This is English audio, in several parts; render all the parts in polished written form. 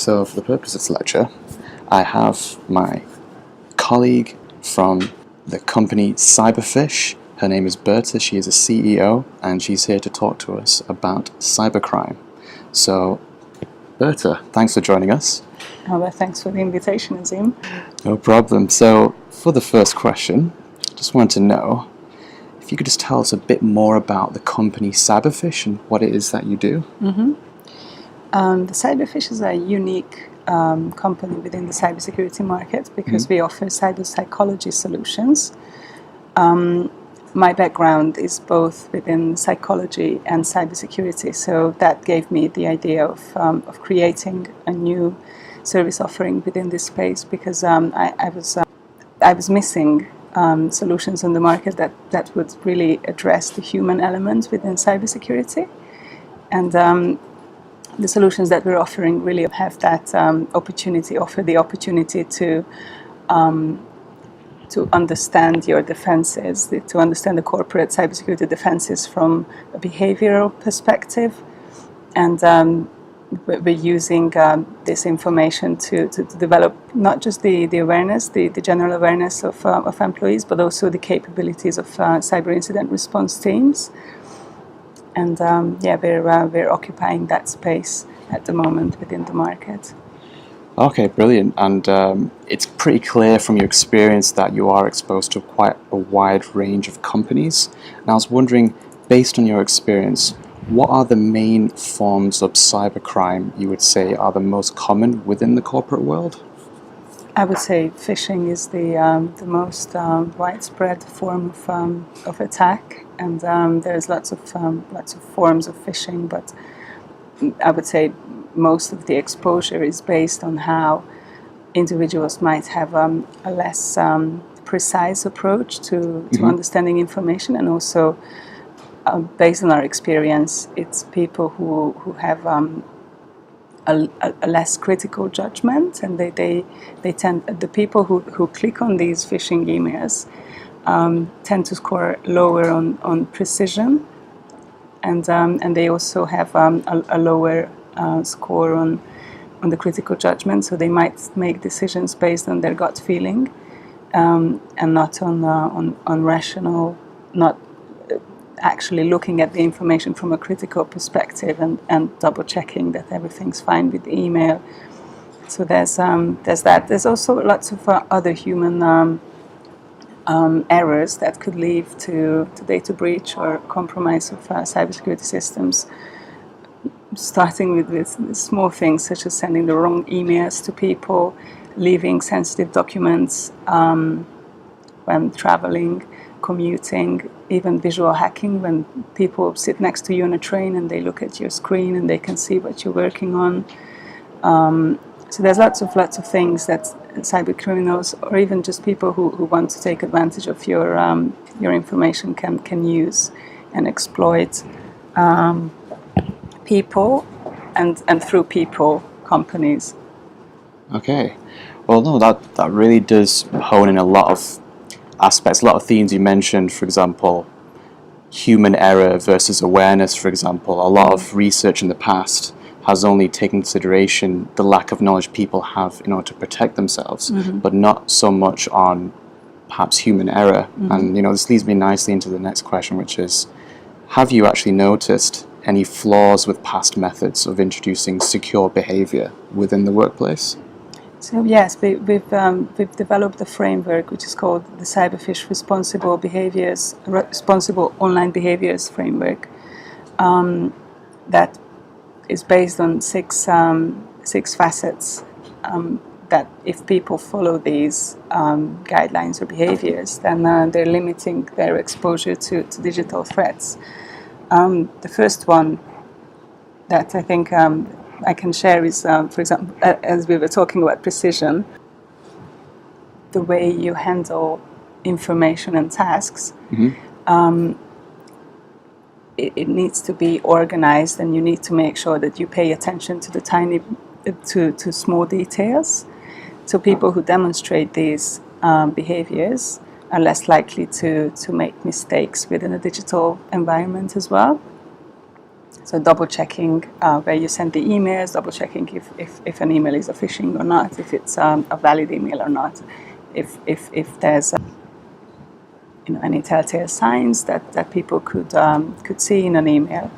So for the purpose of this lecture, I have my colleague from the company Cyberfish. Her name is Berta. She is a CEO, and she's here to talk to us about cybercrime. So, Berta, thanks for joining us. Well, thanks for the invitation, Azim. No problem. So, for the first question, just wanted to know if you could just tell us a bit more about the company Cyberfish and what it is that you do. The Cyberfish is a unique company within the cybersecurity market because we offer cyber psychology solutions. My background is both within psychology and cybersecurity, so that gave me the idea of creating a new service offering within this space because I was missing solutions on the market that would really address the human element within cybersecurity, and the solutions that we're offering really have that offer the opportunity to understand your defenses, to understand the corporate cybersecurity defenses from a behavioral perspective, and we're using this information to develop not just the awareness, the general awareness of employees, but also the capabilities of cyber incident response teams. And we're occupying that space at the moment within the market. Okay, brilliant. And it's pretty clear from your experience that you are exposed to quite a wide range of companies. And I was wondering, based on your experience, what are the main forms of cybercrime you would say are the most common within the corporate world? I would say phishing is the most widespread form of attack, and there's lots of forms of phishing, but I would say most of the exposure is based on how individuals might have a less precise approach to understanding information, and also based on our experience, it's people who have a less critical judgment, and they tend, the people who click on these phishing emails tend to score lower on precision, and they also have a lower score on the critical judgment, so they might make decisions based on their gut feeling and not on rational, not actually looking at the information from a critical perspective and double checking that everything's fine with the email. So there's that. There's also lots of other human errors that could lead to data breach or compromise of cybersecurity systems, starting with small things such as sending the wrong emails to people, leaving sensitive documents when traveling, commuting, even visual hacking, when people sit next to you on a train and they look at your screen and they can see what you're working on. So there's lots of things that cyber criminals, or even just people who want to take advantage of your information can use and exploit people, and through people, companies. Okay. Well, no, that really does hone in a lot of aspects, a lot of themes you mentioned. For example, human error versus awareness, for example. A lot of research in the past has only taken consideration the lack of knowledge people have in order to protect themselves, but not so much on perhaps human error. And this leads me nicely into the next question, which is, have you actually noticed any flaws with past methods of introducing secure behavior within the workplace? So yes, we've developed a framework which is called the Cyberfish Responsible Online Behaviors Framework, that is based on six facets. That if people follow these guidelines or behaviors, then they're limiting their exposure to digital threats. The first one that I think I can share is, for example, as we were talking about precision, the way you handle information and tasks. It needs to be organized, and you need to make sure that you pay attention to the to small details. So people who demonstrate these behaviors are less likely to make mistakes within a digital environment as well. So double checking where you send the emails, double checking if an email is a phishing or not, if it's a valid email or not, if there's any telltale signs that people could see in an email,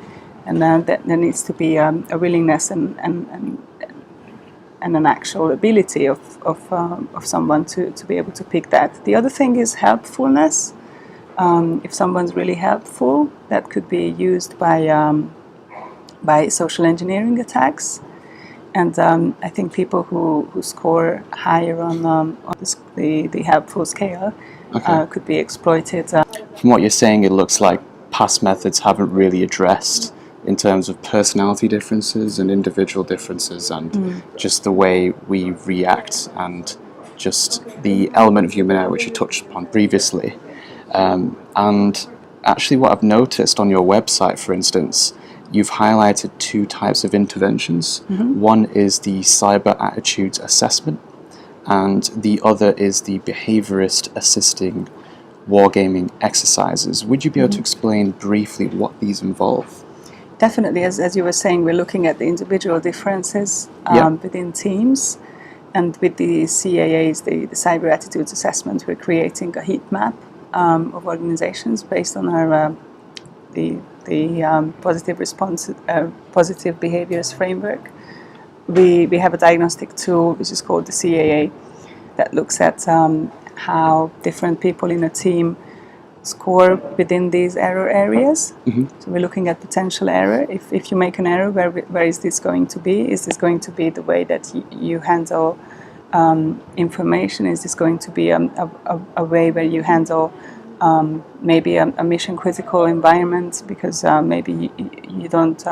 and that there needs to be a willingness and an actual ability of someone to be able to pick that. The other thing is helpfulness. If someone's really helpful, that could be used by social engineering attacks. And I think people who score higher on the helpful scale could be exploited. From what you're saying, it looks like past methods haven't really addressed in terms of personality differences and individual differences and just the way we react and just the element of human error which you touched upon previously. And actually what I've noticed on your website, for instance, you've highlighted two types of interventions. One is the cyber attitudes assessment, and the other is the behaviorist assisting wargaming exercises. Would you be able to explain briefly what these involve? Definitely, as you were saying, we're looking at the individual differences within teams, and with the CAAs, the cyber attitudes assessment, we're creating a heat map of organizations based on our the positive response, positive behaviors framework. We have a diagnostic tool which is called the CAA that looks at how different people in a team score within these error areas. So we're looking at potential error. If you make an error, where is this going to be? Is this going to be the way that you handle information? Is this going to be a way where you handle maybe a mission critical environment because maybe you don't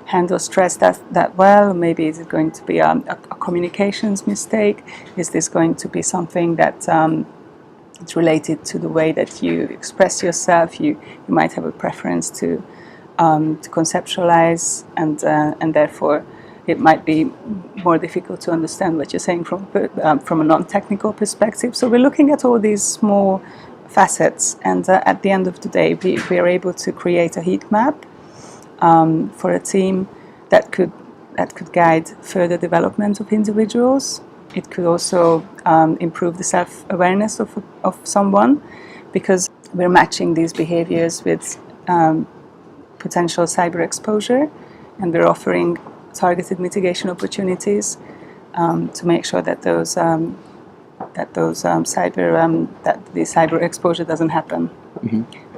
handle stress that well? Maybe is it going to be a communications mistake? Is this going to be something that it's related to the way that you express yourself? You might have a preference to conceptualize, and therefore it might be more difficult to understand what you're saying from a non-technical perspective. So we're looking at all these small facets, and at the end of the day, we are able to create a heat map for a team that could guide further development of individuals. It could also improve the self-awareness of someone, because we're matching these behaviors with potential cyber exposure, and we're offering targeted mitigation opportunities to make sure that the cyber exposure doesn't happen.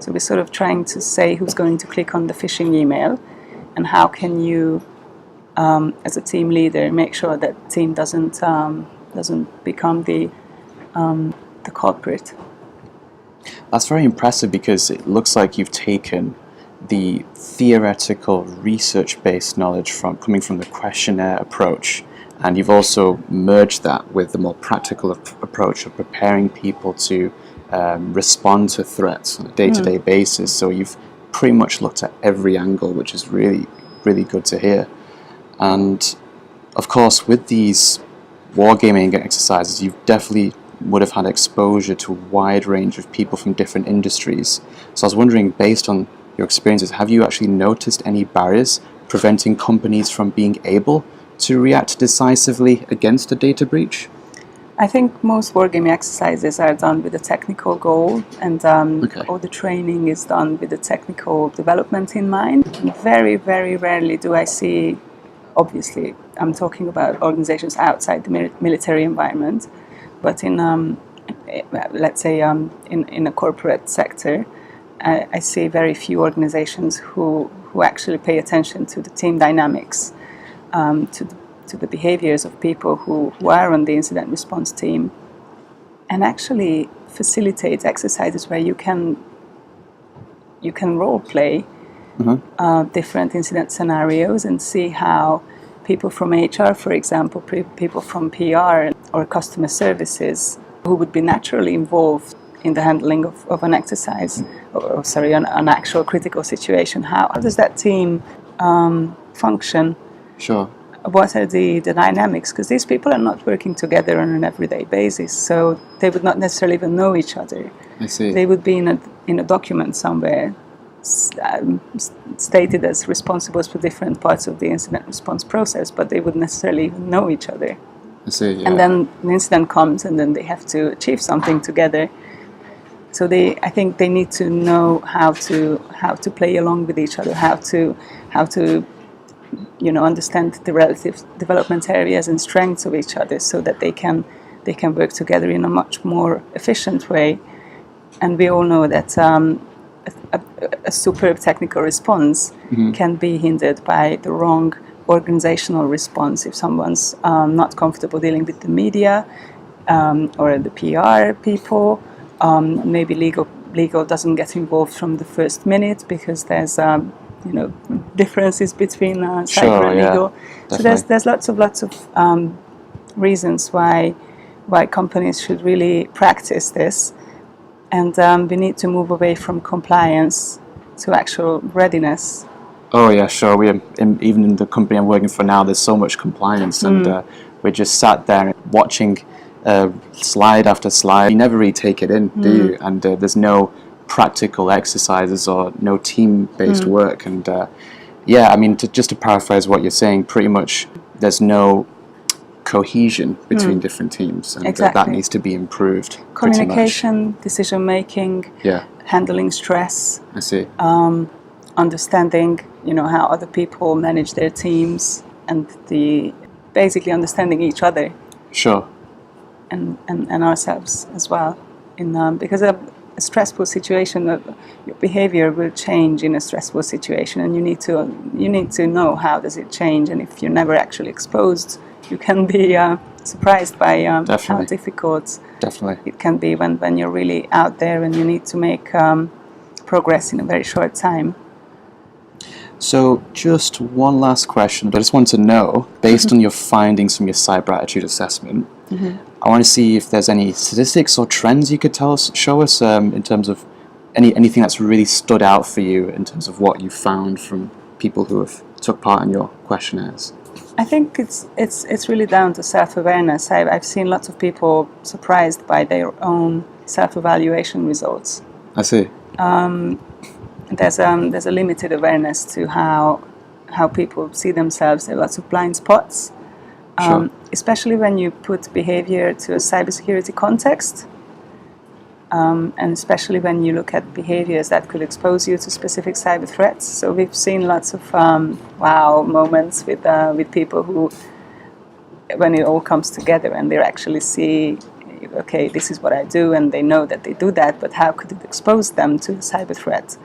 So we're sort of trying to say who's going to click on the phishing email, and how can you, as a team leader, make sure that the team doesn't become the culprit. That's very impressive, because it looks like you've taken the theoretical research-based knowledge coming from the questionnaire approach, and you've also merged that with the more practical approach of preparing people to respond to threats on a day-to-day basis. So you've pretty much looked at every angle, which is really, really good to hear. And of course, with these wargaming exercises, you definitely would have had exposure to a wide range of people from different industries. So I was wondering, based on your experiences, have you actually noticed any barriers preventing companies from being able to react decisively against a data breach? I think most wargaming exercises are done with a technical goal, and all the training is done with the technical development in mind. And very, very rarely do I see, obviously, I'm talking about organizations outside the military environment, but in, let's say, in a corporate sector, I see very few organizations who actually pay attention to the team dynamics, to the behaviors of people who are on the incident response team, and actually facilitate exercises where you can role play different incident scenarios and see how people from HR, for example, people from PR or customer services, who would be naturally involved in the handling of an exercise, an actual critical situation. How does that team function? Sure. What are the dynamics? Because these people are not working together on an everyday basis, so they would not necessarily even know each other. I see. They would be in a document somewhere, stated as responsible for different parts of the incident response process, but they wouldn't necessarily even know each other. I see, yeah. And then an incident comes, and then they have to achieve something together. So I think they need to know how to play along with each other, how to understand the relative development areas and strengths of each other, so that they can work together in a much more efficient way. And we all know that a superb technical response can be hindered by the wrong organizational response. If someone's not comfortable dealing with the media or the PR people, maybe legal doesn't get involved from the first minute because there's differences between cyber and legal. Definitely. So there's lots of reasons why companies should really practice this, and we need to move away from compliance to actual readiness. Oh yeah, sure. Even in the company I'm working for now, there's so much compliance, and we're just sat there watching slide after slide. You never really take it in, do you? And there's no practical exercises or no team-based work. And I mean, just to paraphrase what you're saying, pretty much there's no cohesion between different teams, and exactly. That needs to be improved. Communication, decision making, handling stress. I see. Understanding, how other people manage their teams, and basically understanding each other. Sure. And ourselves as well. Because a stressful situation, your behavior will change in a stressful situation, and you need to know how does it change. And if you're never actually exposed, you can be surprised by how difficult it can be when you're really out there and you need to make progress in a very short time. So just one last question. I just want to know, based on your findings from your cyber attitude assessment, I want to see if there's any statistics or trends you could show us in terms of anything that's really stood out for you in terms of what you found from people who have took part in your questionnaires. I think it's really down to self-awareness. I've seen lots of people surprised by their own self-evaluation results. I see. There's a limited awareness to how people see themselves. There are lots of blind spots, especially when you put behavior to a cybersecurity context, and especially when you look at behaviors that could expose you to specific cyber threats. So we've seen lots of wow moments with people who, when it all comes together and they actually see, okay, this is what I do, and they know that they do that, but how could it expose them to a cyber threat?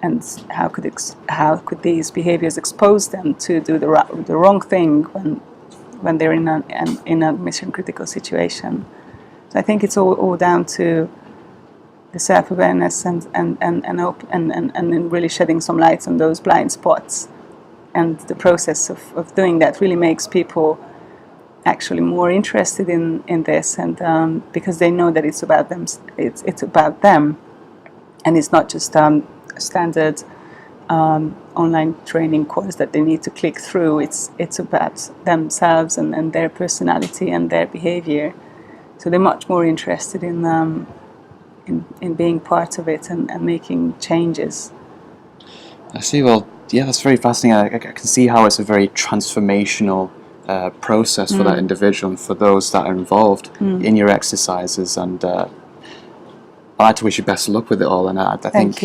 And how could these behaviors expose them to do the wrong thing when they're in a mission critical situation? So I think it's all down to the self-awareness and really shedding some light on those blind spots. And the process of doing that really makes people actually more interested in this, and because they know that it's about them. It's about them, and it's not just a standard online training course that they need to click through. It's about themselves and their personality and their behavior. So they're much more interested in being part of it and making changes. I see. Well, yeah, that's very fascinating. I can see how it's a very transformational process for that individual and for those that are involved in your exercises. And I'd like to wish you best of luck with it all. And I think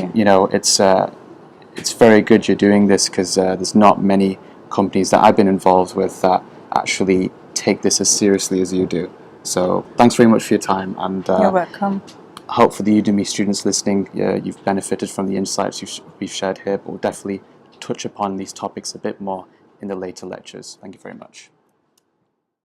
it's very good you're doing this, because there's not many companies that I've been involved with that actually take this as seriously as you do. So thanks very much for your time. And you're welcome. I hope for the Udemy students listening, you've benefited from the insights we've shared here, but we'll definitely touch upon these topics a bit more in the later lectures. Thank you very much.